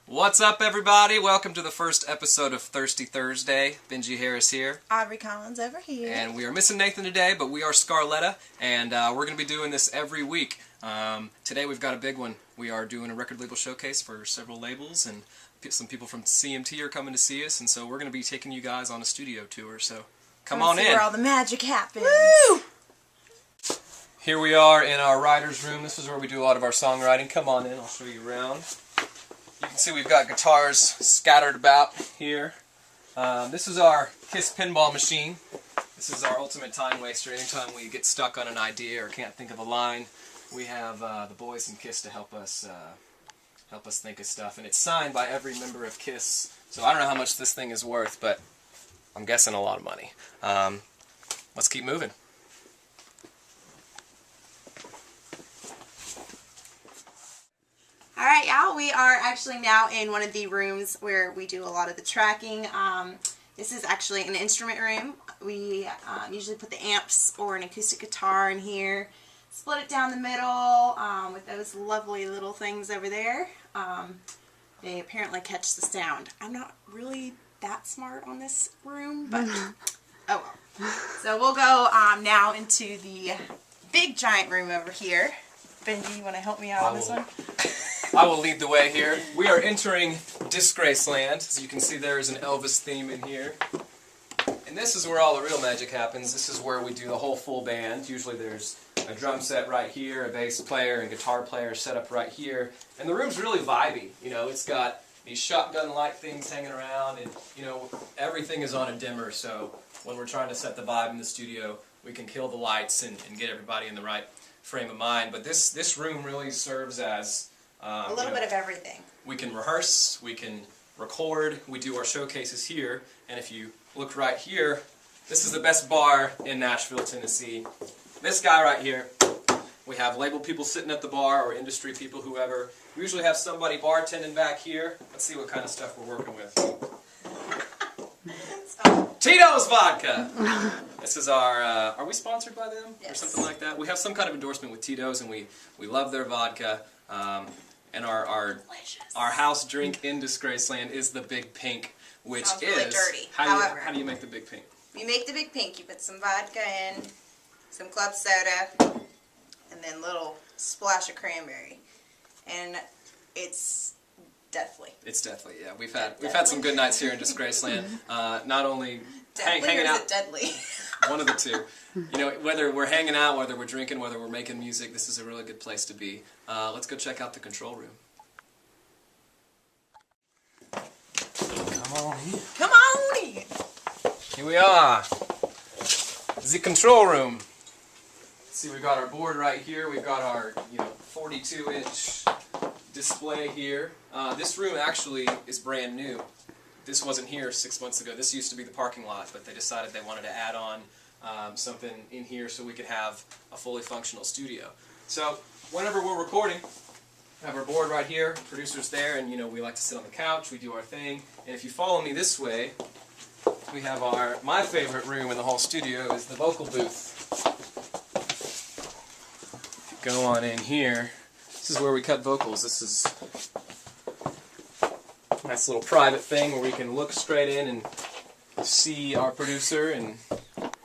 What's up, everybody? Welcome to the first episode of Thirsty Thursday. Benji Harris here. Aubrey Collins over here. And we are missing Nathan today, but we are Scarletta, and we're going to be doing this every week. Today we've got a big one. We are doing a record label showcase for several labels, and some people from CMT are coming to see us, and so we're going to be taking you guys on a studio tour, so come on in. Where all the magic happens. Woo! Here we are in our writer's room. This is where we do a lot of our songwriting. Come on in, I'll show you around. You can see we've got guitars scattered about here. This is our Kiss pinball machine. This is our ultimate time waster. Anytime we get stuck on an idea or can't think of a line, we have the boys in Kiss to help us think of stuff. And it's signed by every member of Kiss. So I don't know how much this thing is worth, but I'm guessing a lot of money. Let's keep moving. Alright, y'all, we are actually now in one of the rooms where we do a lot of the tracking. This is actually an instrument room. We usually put the amps or an acoustic guitar in here, split it down the middle with those lovely little things over there. They apparently catch the sound. I'm not really that smart on this room, but oh well. So we'll go now into the big giant room over here. Benji, you want to help me out on this one? I will lead the way here. We are entering Disgraceland. As you can see, there is an Elvis theme in here. And this is where all the real magic happens. This is where we do the whole full band. Usually there's a drum set right here, a bass player and guitar player set up right here. And the room's really vibey. You know, it's got these shotgun light things hanging around, and you know, everything is on a dimmer, so when we're trying to set the vibe in the studio, we can kill the lights and get everybody in the right frame of mind. But this room really serves as a little bit of everything. We can rehearse, we can record, we do our showcases here, and if you look right here, this is the best bar in Nashville, Tennessee. This guy right here, we have label people sitting at the bar, or industry people, whoever. We usually have somebody bartending back here. Let's see what kind of stuff we're working with. Tito's Vodka! This is our, are we sponsored by them? Yes. Or something like that? We have some kind of endorsement with Tito's, and we love their vodka. And our house drink in Disgraceland is the Big Pink, which Sounds is... really dirty. How do you make the Big Pink? You make the Big Pink. You put some vodka in, some club soda, and then a little splash of cranberry. And it's deathly. It's deathly, yeah. We've had some good nights here in Disgraceland. Not only Deadly hanging or is out... it deadly? One of the two. You know, whether we're hanging out, whether we're drinking, whether we're making music, this is a really good place to be. Let's go check out the control room. Come on in. Come on in! Here we are. The control room. See, we've got our board right here. We've got our 42-inch display here. This room actually is brand new. This wasn't here 6 months ago. This used to be the parking lot, but they decided they wanted to add on something in here so we could have a fully functional studio. So whenever we're recording, we have our board right here, producers there, and we like to sit on the couch, we do our thing. And if you follow me this way, we have my favorite room in the whole studio is the vocal booth. Go on in here. This is where we cut vocals. This is a nice little private thing where we can look straight in and see our producer, and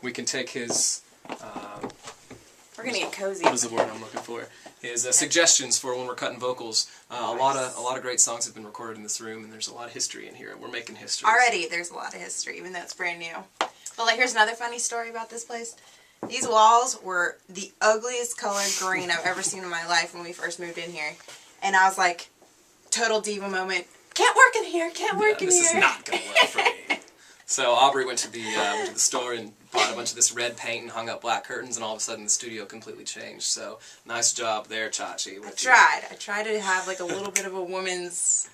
we can take his... We're gonna get cozy. What is the word I'm looking for? His suggestions for when we're cutting vocals. A lot of great songs have been recorded in this room, and there's a lot of history in here. We're making history. Already, there's a lot of history, even though it's brand new. But here's another funny story about this place. These walls were the ugliest colored green I've ever seen in my life when we first moved in here, and I was like, total diva moment. Can't work in here. Can't work in here. This is not gonna work for me. So Aubrey went to the store and bought a bunch of this red paint and hung up black curtains, and all of a sudden the studio completely changed. So nice job there, Chachi. I tried to have a little bit of a woman's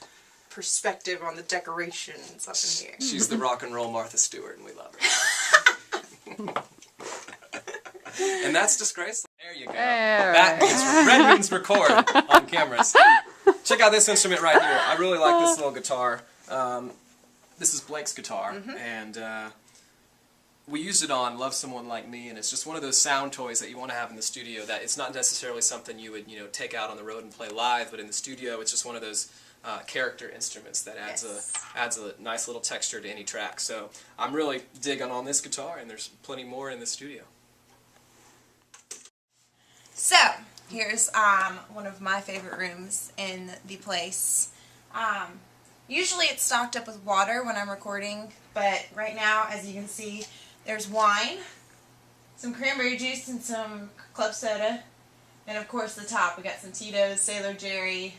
perspective on the decorations up in here. She's the rock and roll Martha Stewart, and we love her. And that's Disgraceland. There you go. That is red means record on cameras. Check out this instrument right here. I really like this little guitar. This is Blake's guitar, and we used it on Love Someone Like Me, and it's just one of those sound toys that you want to have in the studio that it's not necessarily something you would, take out on the road and play live, but in the studio it's just one of those character instruments that adds Yes. adds a nice little texture to any track. So I'm really digging on this guitar, and there's plenty more in the studio. So here's one of my favorite rooms in the place. Usually it's stocked up with water when I'm recording, but right now, as you can see, there's wine, some cranberry juice, and some club soda. And of course the top, we got some Tito's, Sailor Jerry,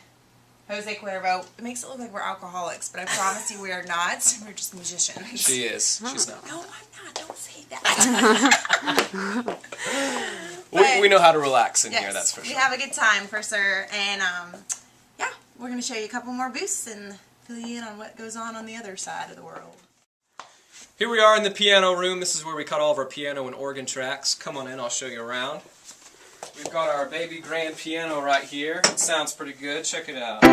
Jose Cuervo. It makes it look like we're alcoholics, but I promise you we are not. We're just musicians. She is. She's not. No, I'm not. Don't say that. We know how to relax in Yes, here, that's for sure. we have a good time for sure. And yeah, we're going to show you a couple more booths and fill you in on what goes on the other side of the world. Here we are in the piano room. This is where we cut all of our piano and organ tracks. Come on in, I'll show you around. We've got our baby grand piano right here. It sounds pretty good. Check it out. Ooh,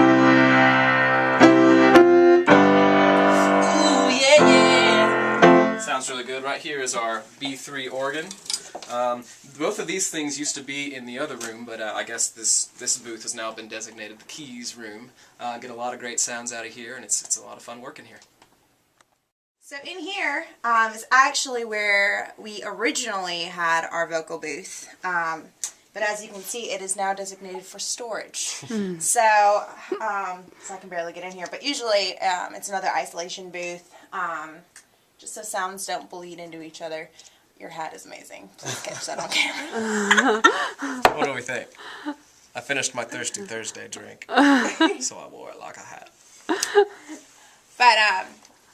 yeah, yeah. Sounds really good. Right here is our B3 organ. Both of these things used to be in the other room, but I guess this booth has now been designated the keys room. Get a lot of great sounds out of here, and it's a lot of fun working here. So in here is actually where we originally had our vocal booth. But as you can see, it is now designated for storage. So I can barely get in here. But usually it's another isolation booth, just so sounds don't bleed into each other. Your hat is amazing. Please catch that on camera. What do we think? I finished my Thirsty Thursday drink, so I wore it like a hat. But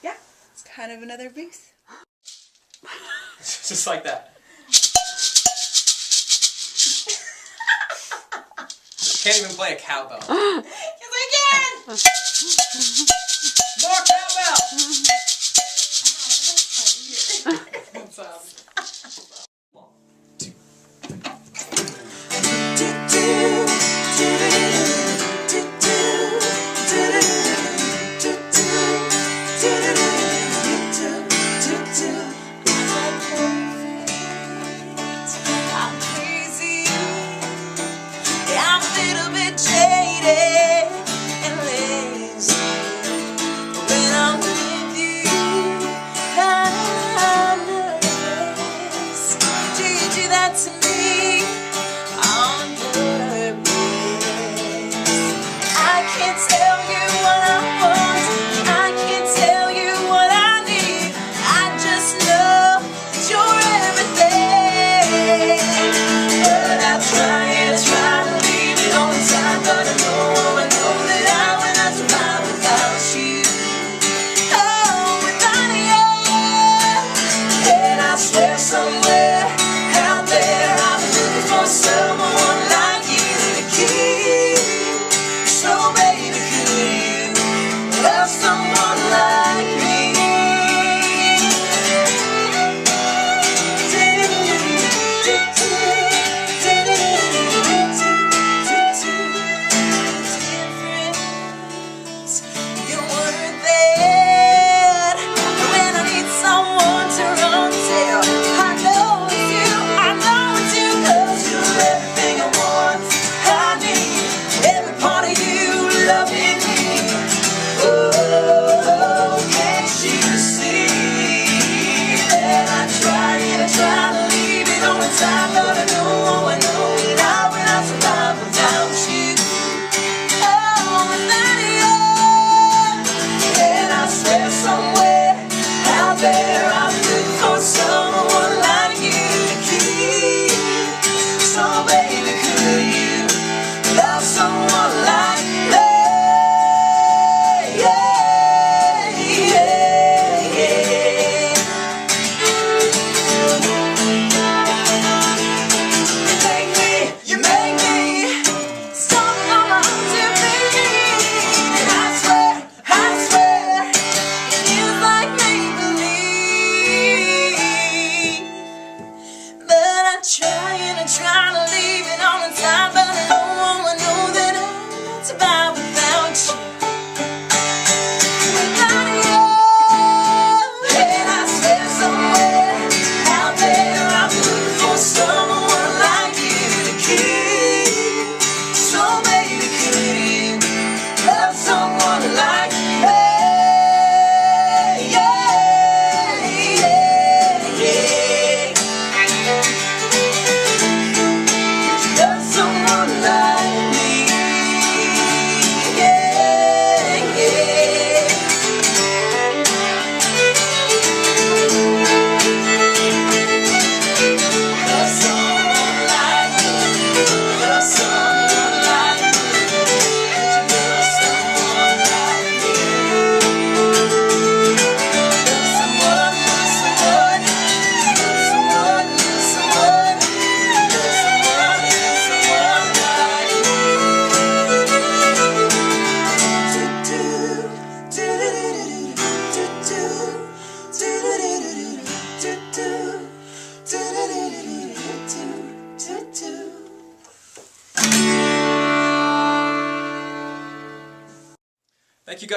yeah, it's kind of another booth. Just like that. Can't even play a cowbell. Yes, I can! More cowbell!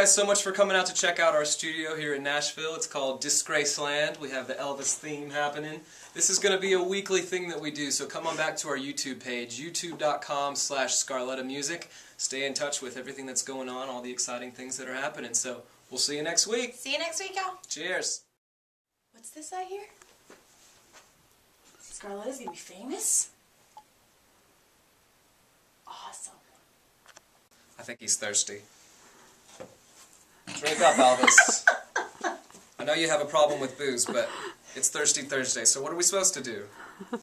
guys so much for coming out to check out our studio here in Nashville. It's called Disgraceland. We have the Elvis theme happening. This is going to be a weekly thing that we do, so come on back to our YouTube page, youtube.com/ScarlettaMusic. Stay in touch with everything that's going on, all the exciting things that are happening. So we'll see you next week. See you next week, y'all. Cheers. What's this I hear? Scarletta's gonna be famous? Awesome. I think he's thirsty. Drink up, Elvis. I know you have a problem with booze, but it's Thirsty Thursday, so what are we supposed to do?